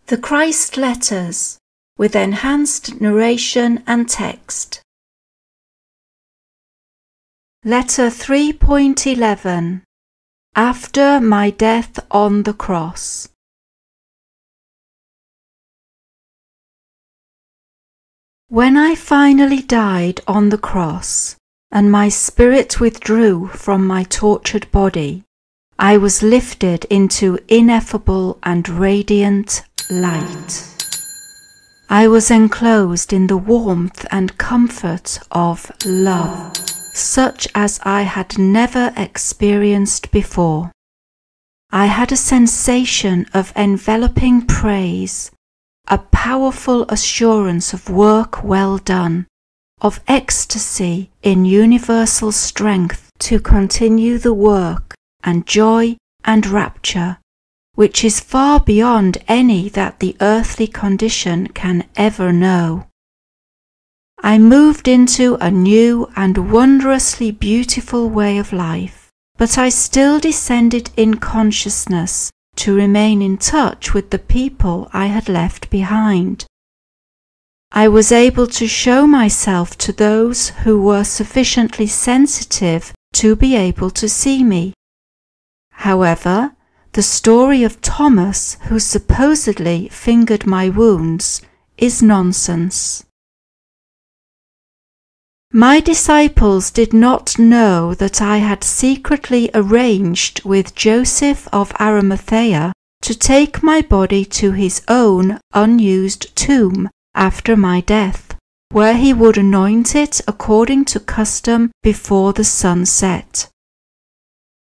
The Christ Letters, with enhanced narration and text. Letter 3.11. After my death on the cross. When I finally died on the cross, and my spirit withdrew from my tortured body, I was lifted into ineffable and radiant light. I was enclosed in the warmth and comfort of love, such as I had never experienced before. I had a sensation of enveloping praise, a powerful assurance of work well done, of ecstasy in universal strength to continue the work, and joy and rapture, which is far beyond any that the earthly condition can ever know. I moved into a new and wondrously beautiful way of life, but I still descended in consciousness to remain in touch with the people I had left behind. I was able to show myself to those who were sufficiently sensitive to be able to see me. However, the story of Thomas, who supposedly fingered my wounds, is nonsense. My disciples did not know that I had secretly arranged with Joseph of Arimathea to take my body to his own unused tomb after my death, where he would anoint it according to custom before the sun set.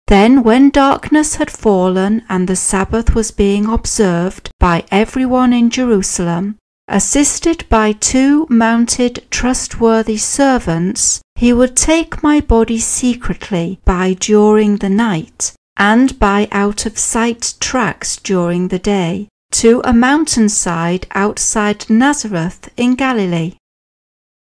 Then, when darkness had fallen and the Sabbath was being observed by everyone in Jerusalem, assisted by 2 mounted trustworthy servants, he would take my body secretly by during the night, and by out-of-sight tracks during the day, to a mountainside outside Nazareth in Galilee.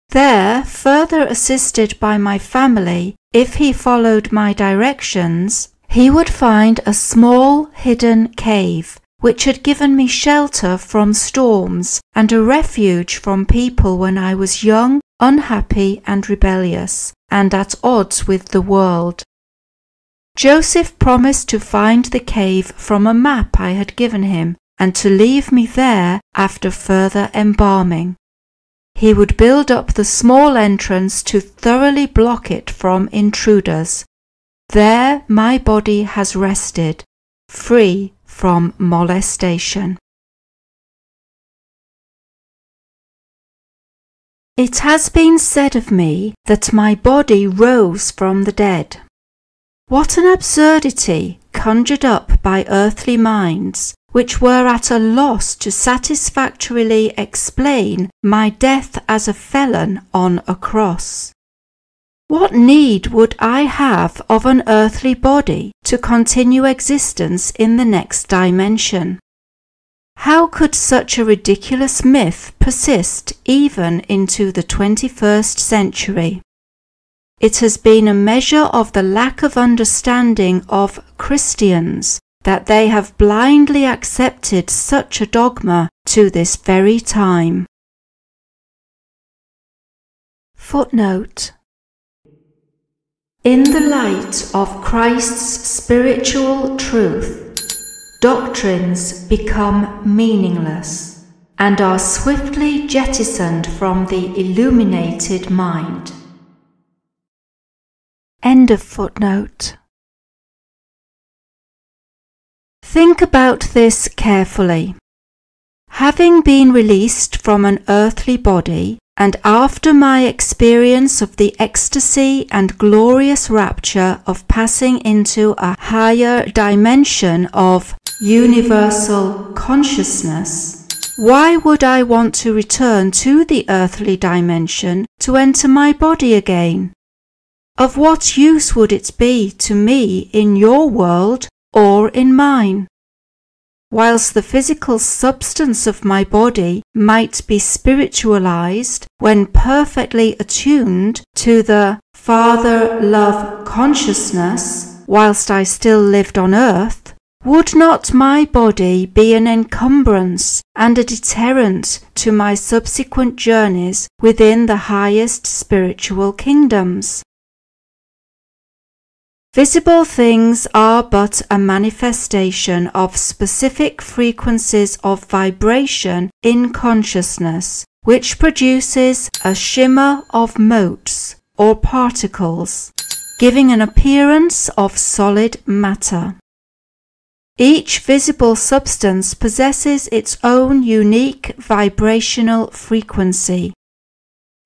There, further assisted by my family, if he followed my directions, he would find a small hidden cave, which had given me shelter from storms and a refuge from people when I was young, unhappy and rebellious, and at odds with the world. Joseph promised to find the cave from a map I had given him, and to leave me there after further embalming. He would build up the small entrance to thoroughly block it from intruders. There my body has rested, free from molestation. It has been said of me that my body rose from the dead. What an absurdity conjured up by earthly minds, which were at a loss to satisfactorily explain my death as a felon on a cross. What need would I have of an earthly body to continue existence in the next dimension? How could such a ridiculous myth persist even into the 21st century? It has been a measure of the lack of understanding of Christians that they have blindly accepted such a dogma to this very time. Footnote: in the light of Christ's spiritual truth, doctrines become meaningless and are swiftly jettisoned from the illuminated mind. End of footnote. Think about this carefully. Having been released from an earthly body, and after my experience of the ecstasy and glorious rapture of passing into a higher dimension of universal consciousness, why would I want to return to the earthly dimension to enter my body again? Of what use would it be to me in your world or in mine? Whilst the physical substance of my body might be spiritualized when perfectly attuned to the Father love consciousness whilst I still lived on earth, Would not my body be an encumbrance and a deterrent to my subsequent journeys within the highest spiritual kingdoms? Visible things are but a manifestation of specific frequencies of vibration in consciousness, which produces a shimmer of motes or particles, giving an appearance of solid matter. Each visible substance possesses its own unique vibrational frequency.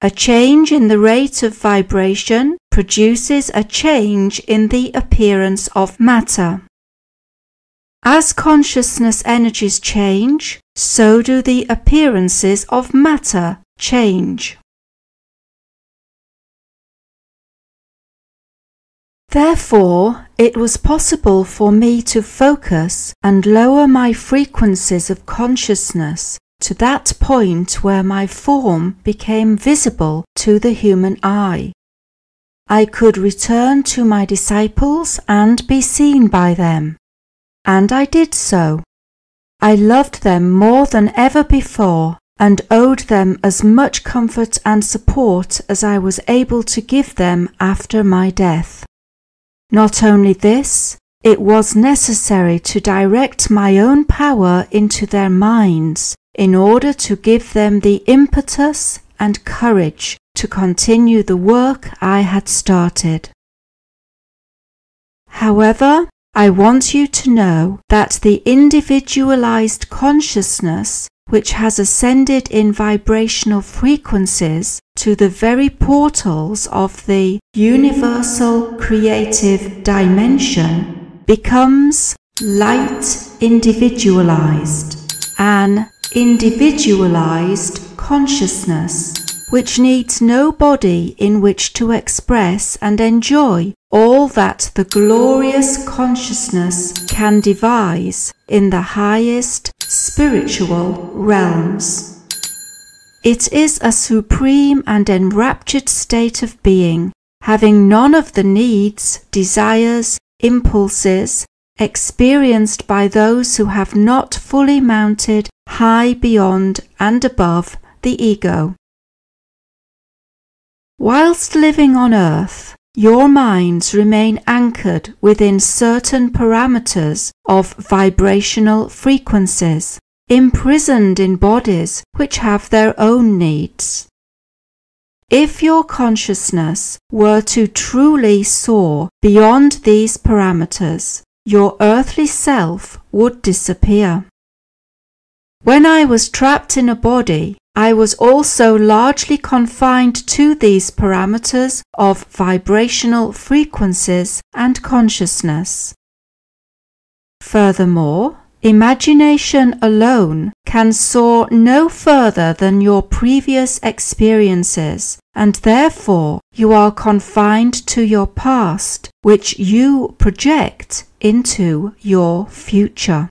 A change in the rate of vibration produces a change in the appearance of matter. As consciousness energies change, so do the appearances of matter change. Therefore, it was possible for me to focus and lower my frequencies of consciousness to that point where my form became visible to the human eye. I could return to my disciples and be seen by them. And I did so. I loved them more than ever before and owed them as much comfort and support as I was able to give them after my death. Not only this, it was necessary to direct my own power into their minds in order to give them the impetus and courage to continue the work I had started. However, I want you to know that the individualized consciousness, which has ascended in vibrational frequencies to the very portals of the universal creative dimension, becomes light individualized, an individualized consciousness, which needs no body in which to express and enjoy all that the glorious consciousness can devise in the highest spiritual realms. It is a supreme and enraptured state of being, having none of the needs, desires, impulses experienced by those who have not fully mounted high beyond and above the ego. Whilst living on earth, your minds remain anchored within certain parameters of vibrational frequencies, imprisoned in bodies which have their own needs. If your consciousness were to truly soar beyond these parameters, your earthly self would disappear. When I was trapped in a body, I was also largely confined to these parameters of vibrational frequencies and consciousness. Furthermore, imagination alone can soar no further than your previous experiences, and therefore you are confined to your past, which you project into your future.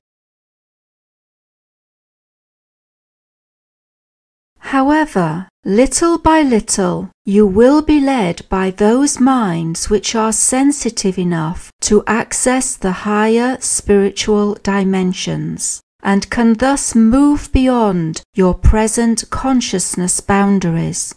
However, little by little, you will be led by those minds which are sensitive enough to access the higher spiritual dimensions, and can thus move beyond your present consciousness boundaries.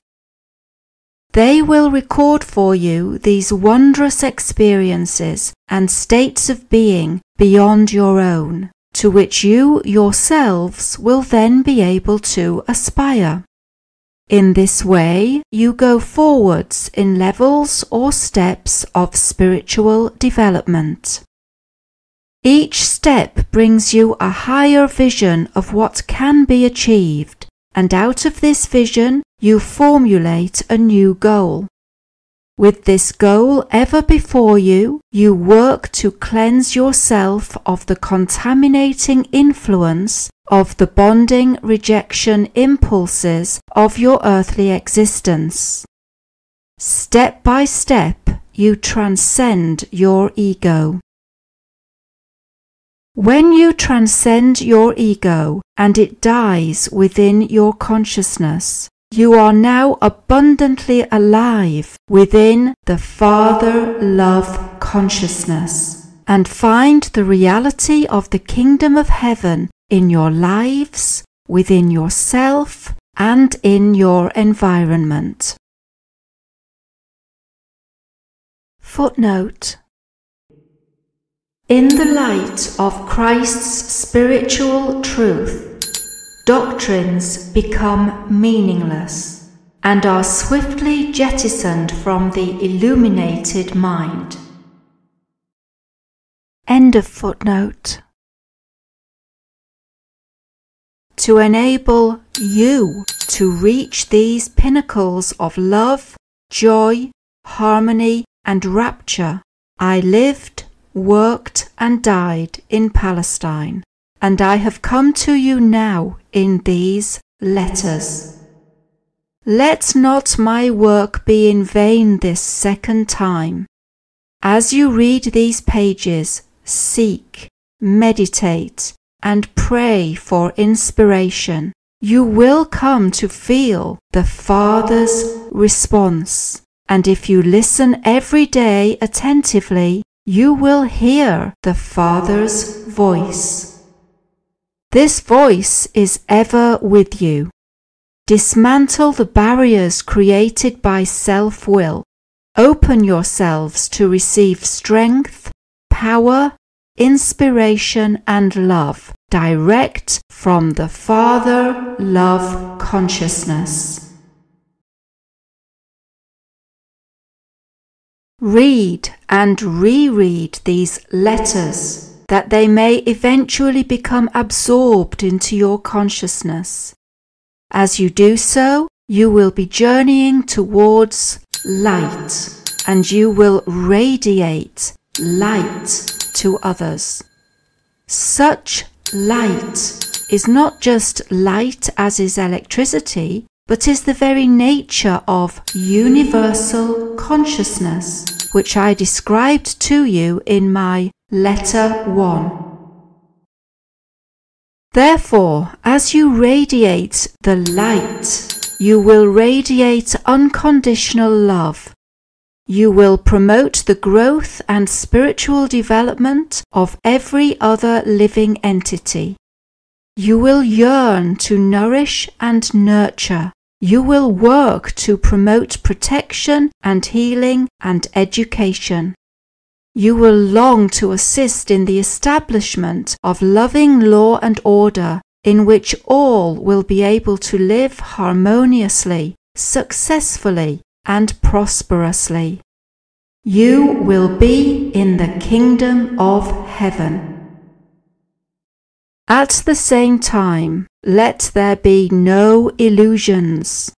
They will record for you these wondrous experiences and states of being beyond your own, to which you yourselves will then be able to aspire. In this way, you go forwards in levels or steps of spiritual development. Each step brings you a higher vision of what can be achieved, and out of this vision you formulate a new goal. With this goal ever before you, you work to cleanse yourself of the contaminating influence of the bonding rejection impulses of your earthly existence. Step by step, you transcend your ego. When you transcend your ego and it dies within your consciousness, you are now abundantly alive within the Father Love consciousness, and find the reality of the kingdom of heaven in your lives, within yourself, and in your environment. Footnote: in the light of Christ's spiritual truth, doctrines become meaningless and are swiftly jettisoned from the illuminated mind. End of footnote. To enable you to reach these pinnacles of love, joy, harmony, and rapture, I lived, worked, and died in Palestine, and I have come to you now in these letters. Let not my work be in vain this second time. As you read these pages, seek, meditate, and pray for inspiration. You will come to feel the Father's response, and if you listen every day attentively, you will hear the Father's voice. This voice is ever with you. Dismantle the barriers created by self-will. Open yourselves to receive strength, power, inspiration, and love direct from the Father Love Consciousness. Read and reread these letters, that they may eventually become absorbed into your consciousness. As you do so, you will be journeying towards light, and you will radiate light to others. Such light is not just light as is electricity, but is the very nature of universal consciousness, which I described to you in my Letter 1. Therefore, as you radiate the light, you will radiate unconditional love. You will promote the growth and spiritual development of every other living entity. You will yearn to nourish and nurture. You will work to promote protection and healing and education. You will long to assist in the establishment of loving law and order, in which all will be able to live harmoniously, successfully, and prosperously. You will be in the kingdom of heaven. At the same time, let there be no illusions.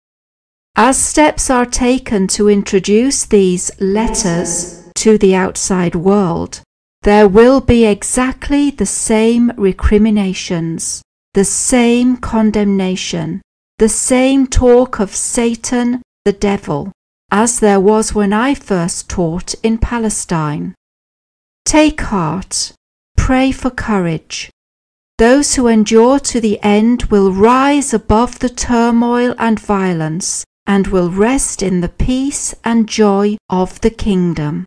As steps are taken to introduce these letters to the outside world, there will be exactly the same recriminations, the same condemnation, the same talk of Satan, the devil, as there was when I first taught in Palestine. Take heart, pray for courage. Those who endure to the end will rise above the turmoil and violence, and will rest in the peace and joy of the kingdom.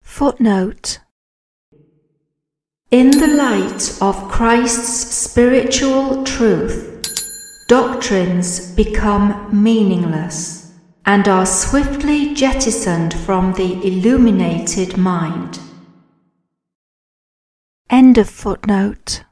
Footnote: in the light of Christ's spiritual truth, doctrines become meaningless and are swiftly jettisoned from the illuminated mind. End of footnote.